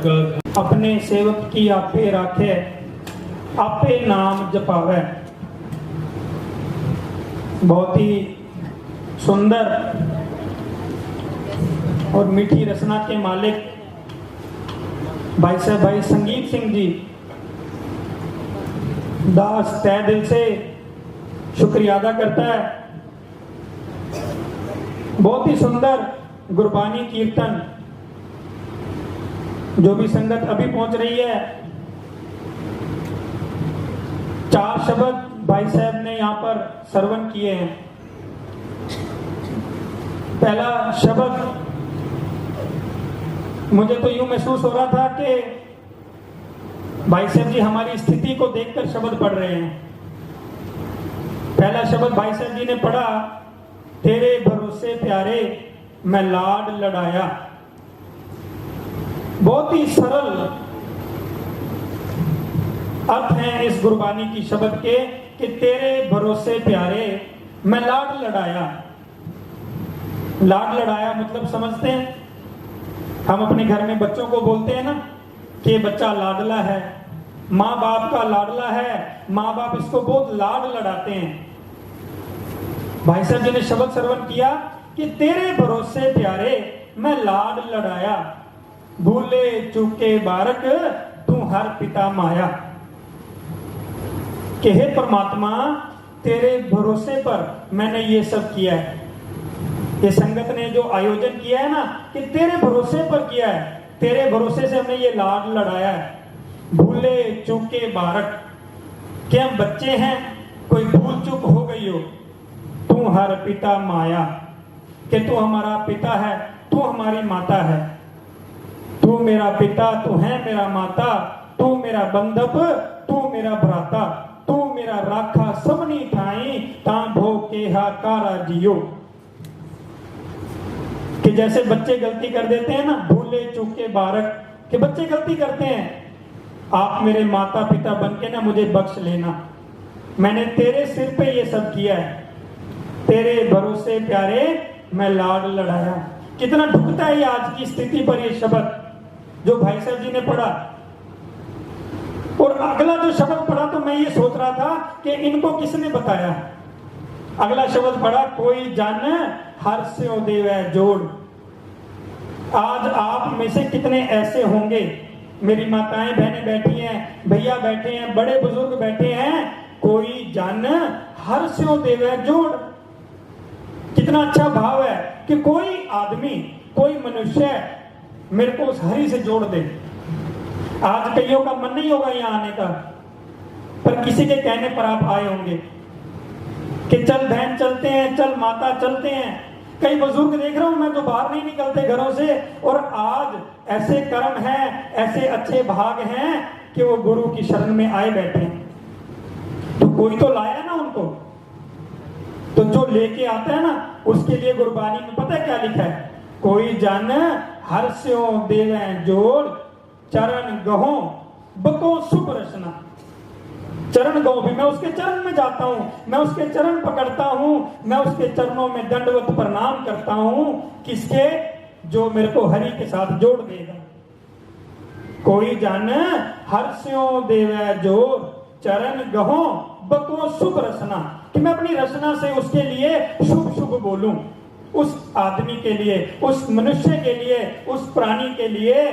का अपने सेवक की आपे राखे, आपे नाम जपावे। बहुत ही सुंदर और मीठी रचना के मालिक भाई साहब भाई संगीत सिंह जी दास तहे दिल से शुक्रिया अदा करता है। बहुत ही सुंदर गुरबानी कीर्तन जो भी संगत अभी पहुंच रही है। 4 शब्द भाई साहब ने यहाँ पर श्रवण किए हैं। पहला शब्द मुझे तो यूं महसूस हो रहा था कि भाई साहब जी हमारी स्थिति को देखकर शब्द पढ़ रहे हैं। पहला शब्द भाई साहब जी ने पढ़ा, तेरे भरोसे प्यारे मैं लाड लड़ाया। बहुत ही सरल अर्थ हैं इस गुरबानी की शब्द के कि तेरे भरोसे प्यारे मैं लाड लड़ाया। लाड लड़ाया मतलब समझते हैं? हम अपने घर में बच्चों को बोलते हैं ना कि बच्चा लाडला है, माँ बाप का लाडला है, माँ बाप इसको बहुत लाड लड़ाते हैं। भाई साहब जी ने शब्द श्रवण किया कि तेरे भरोसे प्यारे मैं लाड लड़ाया, भूले चूके बारक तू हर पिता माया। कि हे परमात्मा तेरे भरोसे पर मैंने ये सब किया है। ये संगत ने जो आयोजन किया है ना कि तेरे भरोसे पर किया है, तेरे भरोसे से हमने ये लाड लड़ाया है। भूले चूके बारक कि हम बच्चे हैं, कोई भूल चूक हो गई हो, तू हर पिता माया कि तू हमारा पिता है, तू हमारी माता है। तू मेरा पिता, तू है मेरा माता, तू मेरा बंधप, तू मेरा भ्राता, तू मेरा राखा सबनी ठाई ता भो के हाकारा जियो। कि जैसे बच्चे गलती कर देते हैं ना, भूले चूके बारक कि बच्चे गलती करते हैं, आप मेरे माता पिता बन के ना मुझे बख्श लेना। मैंने तेरे सिर पे ये सब किया है, तेरे भरोसे प्यारे मैं लाड लड़ाया। कितना ढुकता है आज की स्थिति पर ये शब्द जो भाई साहब जी ने पढ़ा। और अगला जो शब्द पढ़ा तो मैं ये सोच रहा था कि इनको किसने बताया। अगला शब्द पढ़ा, कोई जन हर्ष्यो देवै जोड़। आज आप में से कितने ऐसे होंगे, मेरी माताएं बहनें बैठी हैं, भैया बैठे हैं, बड़े बुजुर्ग बैठे हैं, कोई जन हर्ष्यो देवै जोड़। कितना अच्छा भाव है कि कोई आदमी, कोई मनुष्य मेरे को उस हरि से जोड़ दे। आज कईयों का मन नहीं होगा यहाँ आने का, पर किसी के कहने पर आप आए होंगे कि चल बहन चलते हैं, चल माता चलते हैं। कई बुजुर्ग देख रहा हूं मैं जो बाहर नहीं निकलते घरों से, और आज ऐसे कर्म हैं, ऐसे अच्छे भाग हैं कि वो गुरु की शरण में आए बैठे हैं। तो कोई तो लाया ना उनको। तो जो लेके आता है ना उसके लिए गुरबानी में पता है क्या लिखा है, कोई जन हर्ष्यो देवै जोड़ चरण गहो बको शुभ रचना। चरण गो भी मैं उसके चरण में जाता हूं, मैं उसके चरण पकड़ता हूं, मैं उसके चरणों में दंडवत प्रणाम करता हूं। किसके? जो मेरे को हरि के साथ जोड़ देगा। कोई जन हर्ष्यो देवै जोड़ चरण गहो बको शुभ रचना कि मैं अपनी रचना से उसके लिए शुभ शुभ बोलूं। उस आदमी के लिए, उस मनुष्य के लिए, उस प्राणी के लिए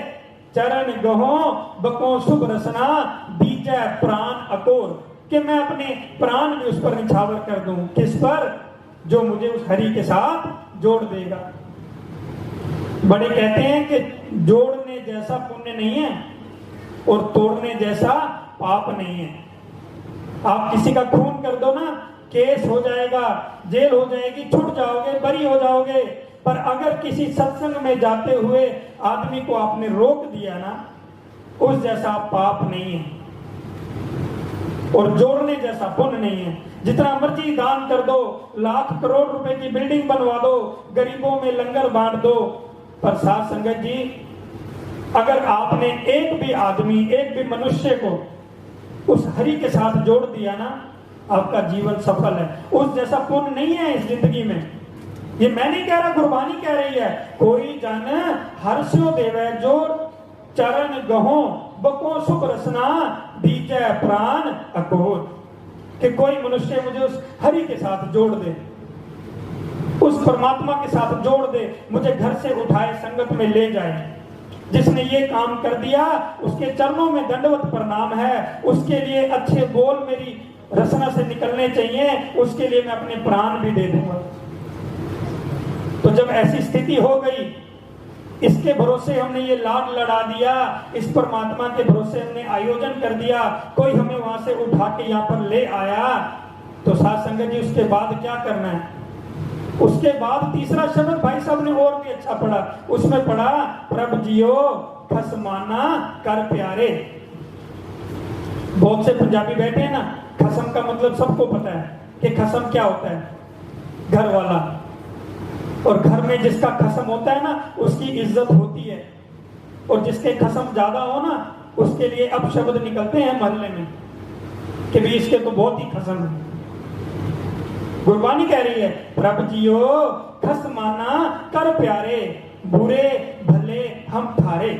चरण गहो बको शुभ रचना बीजै प्राण अकोर कि मैं अपने प्राण भी उस पर निछावर कर दूं। किस पर? जो मुझे उस हरि के साथ जोड़ देगा। बड़े कहते हैं कि जोड़ने जैसा पुण्य नहीं है और तोड़ने जैसा पाप नहीं है। आप किसी का खून कर दो ना, केस हो जाएगा, जेल हो जाएगी, छूट जाओगे, बरी हो जाओगे। पर अगर किसी सत्संग में जाते हुए आदमी को आपने रोक दिया ना, उस जैसा पाप नहीं है और जोड़ने जैसा पुण्य नहीं है। जितना मर्जी दान कर दो, लाख करोड़ रुपए की बिल्डिंग बनवा दो, गरीबों में लंगर बांट दो, पर साथ संगत जी अगर आपने एक भी आदमी, एक भी मनुष्य को उस हरि के साथ जोड़ दिया ना, आपका जीवन सफल है। उस जैसा पुण्य नहीं है इस जिंदगी में। ये मैं नहीं कह रहा, गुरबानी कह रही है। कोई जन हर्ष्यो देवै जोड़ चरण गहो बको सुख रसना दीजै प्राण अकोट। कि कोई मनुष्य मुझे उस हरि के साथ जोड़ दे, उस परमात्मा के साथ जोड़ दे, मुझे घर से उठाए संगत में ले जाए। जिसने ये काम कर दिया उसके चरणों में दंडवत प्रणाम है। उसके लिए अच्छे बोल मेरी रसना से निकलने चाहिए, उसके लिए मैं अपने प्राण भी दे दूंगा। तो जब ऐसी स्थिति हो गई, इसके भरोसे हमने ये लाड लड़ा दिया, इस परमात्मा के भरोसे हमने आयोजन कर दिया, कोई हमें वहां से उठा के यहाँ पर ले आया, तो साथ संगत जी उसके बाद क्या करना है? उसके बाद तीसरा शब्द भाई साहब ने और भी अच्छा पढ़ा, उसमें पढ़ा प्रभु जियो खसमाना कर प्यारे। बहुत से पंजाबी बैठे हैं ना, खसम का मतलब सबको पता है कि खसम क्या होता है, घर वाला। और घर में जिसका खसम होता है ना उसकी इज्जत होती है, और जिसके खसम ज्यादा हो ना उसके लिए अब शब्द निकलते हैं मोहल्ले में कि भी इसके तो बहुत ही खसम है। गुरबानी कह रही है प्रभु जियो खस माना कर प्यारे, बुरे भले हम थारे।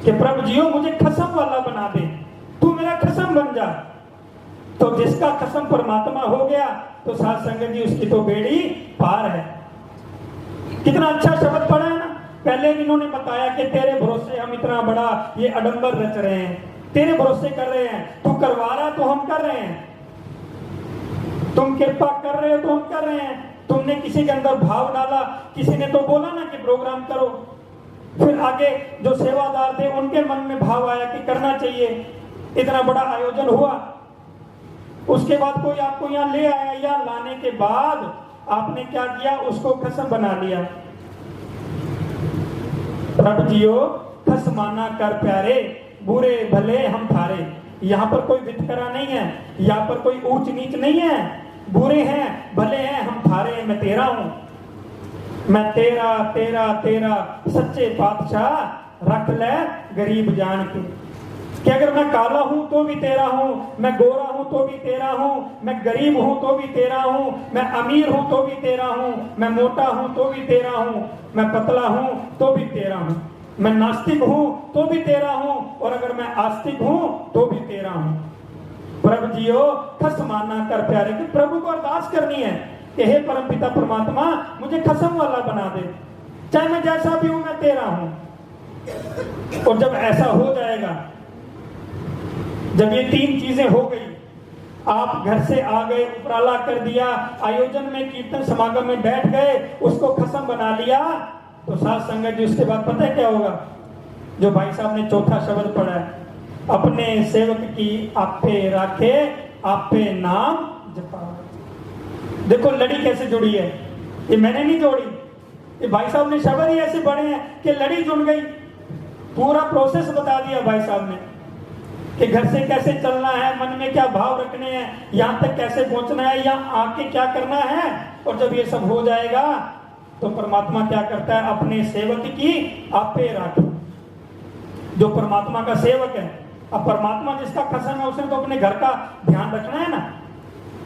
कि प्रभु जियो मुझे खसम वाला बना दे, तू मेरा खसम बन जा। तो जिसका खसम परमात्मा हो गया तो साथ संगत जी उसकी तो बेड़ी पार है। कितना अच्छा शब्द पढ़ा है ना। पहले इन्होंने बताया कि तेरे भरोसे हम इतना बड़ा ये आडंबर रच रहे हैं, तेरे भरोसे कर रहे हैं, तू करवा रहा तो हम कर रहे हैं, तुम कृपा कर रहे हो तो हम कर रहे हैं। तुमने किसी के अंदर भाव डाला, किसी ने तो बोला ना कि प्रोग्राम करो, फिर आगे जो सेवादार थे उनके मन में भाव आया कि करना चाहिए, इतना बड़ा आयोजन हुआ। उसके बाद कोई आपको यहाँ ले आया, या लाने के बाद आपने क्या किया, उसको खसम बना लिया। प्रभु जियो खस माना कर प्यारे, बुरे भले हम थारे। यहाँ पर कोई वितकरा नहीं है, यहाँ पर कोई ऊंच नीच नहीं है। बुरे हैं भले हैं हम थारे, मैं तेरा हूं, मैं तेरा तेरा तेरा सच्चे पातशाह रख ले गरीब जान के। कि अगर मैं काला हूं तो भी तेरा हूं, मैं गोरा हूं तो भी तेरा हूं, मैं गरीब हूं तो भी तेरा हूं, मैं अमीर हूं तो भी तेरा हूं, मैं मोटा हूं तो भी तेरा हूं, मैं पतला हूं तो भी तेरा हूं, मैं नास्तिक हूं तो भी तेरा हूं, और अगर मैं आस्तिक हूं तो भी तेरा हूं। प्रभु जियो खस माना कर प्यारे। कि प्रभु को अरदास करनी है कि हे परमपिता परमात्मा मुझे खसम वाला बना दे, चाहे मैं जैसा भी हूं मैं तेरा हूं। और जब ऐसा हो जाएगा, जब ये तीन चीजें हो गई, आप घर से आ गए, उपराला कर दिया, आयोजन में कीर्तन समागम में बैठ गए, उसको खसम बना लिया, तो साथ संगत जी उसके बाद पता है क्या होगा? जो भाई साहब ने चौथा शब्द पढ़ा है, अपने सेवक की आपे राखे आपे नाम जपा। देखो लड़ी कैसे जुड़ी है, ये मैंने नहीं जोड़ी, ये भाई साहब ने शब्द ही ऐसे पढ़े हैं कि लड़ी जुड़ गई। पूरा प्रोसेस बता दिया भाई साहब ने कि घर से कैसे चलना है, मन में क्या भाव रखने हैं, यहाँ तक कैसे पहुंचना है, यहाँ आके क्या करना है। और जब ये सब हो जाएगा तो परमात्मा क्या करता है, अपने सेवक की आपे राखे। जो परमात्मा का सेवक है, अब परमात्मा जिसका खसम है उसने तो अपने घर का ध्यान रखना है ना।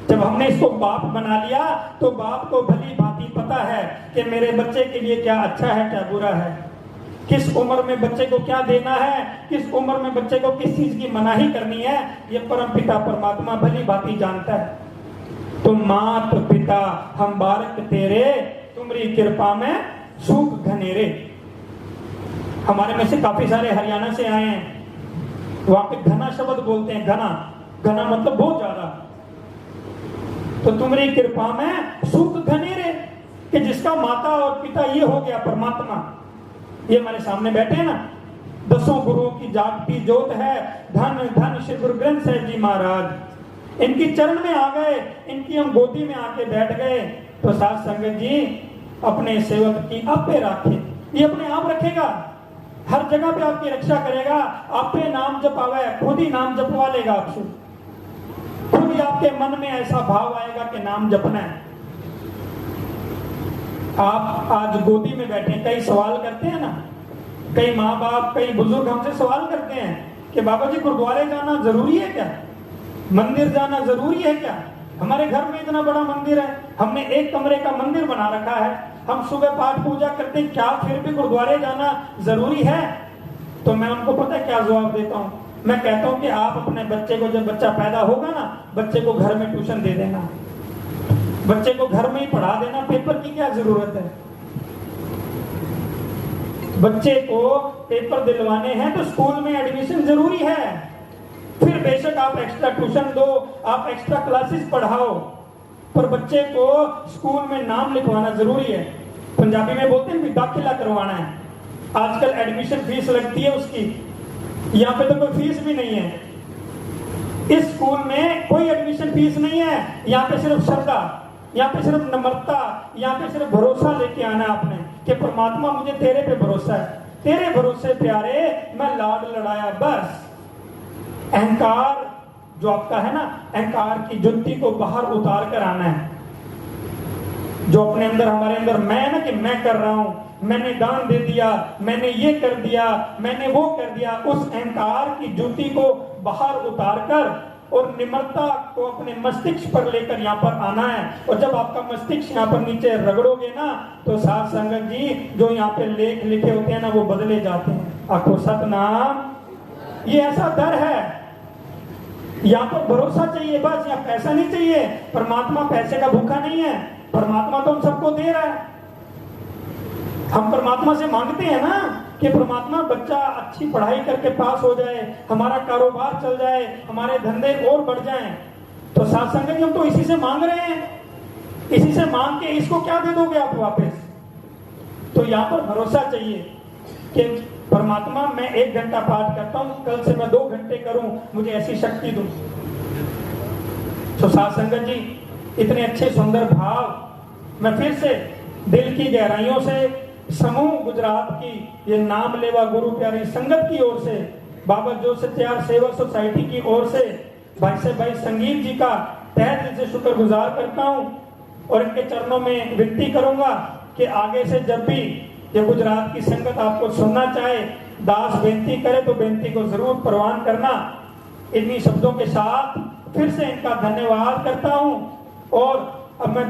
जब हमने इसको बाप बना लिया तो बाप को भली भांति पता है कि मेरे बच्चे के लिए क्या अच्छा है क्या बुरा है, किस उम्र में बच्चे को क्या देना है, किस उम्र में बच्चे को किस चीज की मनाही करनी है, ये परमपिता परमात्मा भली भांति जानता है। तो मात पिता हम बारक तेरे, तुम्हारी कृपा में सुख घनेरे। हमारे में से काफी सारे हरियाणा से आए हैं, वहां पे घना शब्द बोलते हैं, घना घना मतलब बहुत ज्यादा। तो तुम्हारी कृपा में सुख घनेरे, कि जिसका माता और पिता ये हो गया परमात्मा, ये हमारे सामने बैठे हैं ना, 10 गुरुओं की जागती ज्योत है, धन धन श्री गुरु ग्रंथ साहिब जी महाराज। इनकी चरण में आ गए, इनकी हम गोदी में आके बैठ गए, तो साथ संगत जी अपने सेवक की आपे राखे, ये अपने आप रखेगा, हर जगह पे आपकी रक्षा करेगा। आपे नाम जपावे, खुद ही नाम जपवा लेगा आपसे, खुद ही आपके मन में ऐसा भाव आएगा कि नाम जपना है। आप आज गोदी में बैठे, कई सवाल करते हैं ना, कई माँ बाप कई बुजुर्ग हमसे सवाल करते हैं कि बाबा जी गुरुद्वारे जाना जरूरी है क्या, मंदिर जाना जरूरी है क्या? हमारे घर में इतना बड़ा मंदिर है, हमने एक कमरे का मंदिर बना रखा है, हम सुबह पाठ पूजा करते हैं, क्या फिर भी गुरुद्वारे जाना जरूरी है? तो मैं उनको पता है क्या जवाब देता हूँ? मैं कहता हूँ कि आप अपने बच्चे को, जब बच्चा पैदा होगा ना, बच्चे को घर में ट्यूशन दे देना, बच्चे को घर में ही पढ़ा देना, पेपर की क्या जरूरत है? बच्चे को पेपर दिलवाने हैं तो स्कूल में एडमिशन जरूरी है। फिर बेशक आप एक्स्ट्रा ट्यूशन दो, आप एक्स्ट्रा क्लासेस पढ़ाओ, पर बच्चे को स्कूल में नाम लिखवाना जरूरी है। पंजाबी में बोलते हैं भी दाखिला करवाना है। आजकल एडमिशन फीस लगती है उसकी, यहाँ पे तो कोई फीस भी नहीं है। इस स्कूल में कोई एडमिशन फीस नहीं है। यहाँ पे सिर्फ श्रद्धा, यहाँ पे सिर्फ नम्रता, यहाँ पे सिर्फ भरोसा लेके आना है आपने कि परमात्मा मुझे तेरे पे भरोसा है, तेरे भरोसे प्यारे मैं लाड लड़ाया बस। अहंकार जो आपका है ना, अहंकार की जुत्ती को बाहर उतार कर आना है। जो अपने अंदर, हमारे अंदर मैं ना कि मैं कर रहा हूं, मैंने दान दे दिया, मैंने ये कर दिया, मैंने वो कर दिया, उस अहंकार की जूती को बाहर उतार कर और निम्रता को अपने मस्तिष्क पर लेकर यहाँ पर आना है। और जब आपका मस्तिष्क यहाँ पर नीचे रगड़ोगे ना, तो साथ संगत जी जो यहाँ पे लेख लिखे होते हैं ना, वो बदले जाते हैं। आखो सतनाम। ये ऐसा दर है, यहाँ पर भरोसा चाहिए बस, यहाँ पैसा नहीं चाहिए। परमात्मा पैसे का भूखा नहीं है, परमात्मा तो हम सबको दे रहा है। हम परमात्मा से मांगते हैं ना कि परमात्मा बच्चा अच्छी पढ़ाई करके पास हो जाए, हमारा कारोबार चल जाए, हमारे धंधे और बढ़ जाएं। तो साथ संगत हम तो इसी से मांग रहे हैं, इसी से मांग के इसको क्या दे दोगे आप वापस? तो यहाँ पर भरोसा चाहिए कि परमात्मा मैं 1 घंटा पाठ करता हूँ, कल से मैं 2 घंटे करूं, मुझे ऐसी शक्ति दो। तो साथ संगत जी इतने अच्छे सुंदर भाव मैं फिर से दिल की गहराइयों से समूह गुजरात की ये नाम लेवा गुरु प्यारी संगत की ओर से, बाबा जो सत्यार सेवा सोसाइटी की ओर से भाई से भाई संगीत जी का तहे दिल से शुक्रगुजार करता हूं और इनके चरणों में विनती करूंगा कि आगे से जब भी ये गुजरात की संगत आपको सुनना चाहे, दास बेनती करे तो बेनती को जरूर प्रवान करना। इन्हीं शब्दों के साथ फिर से इनका धन्यवाद करता हूं और अब मैं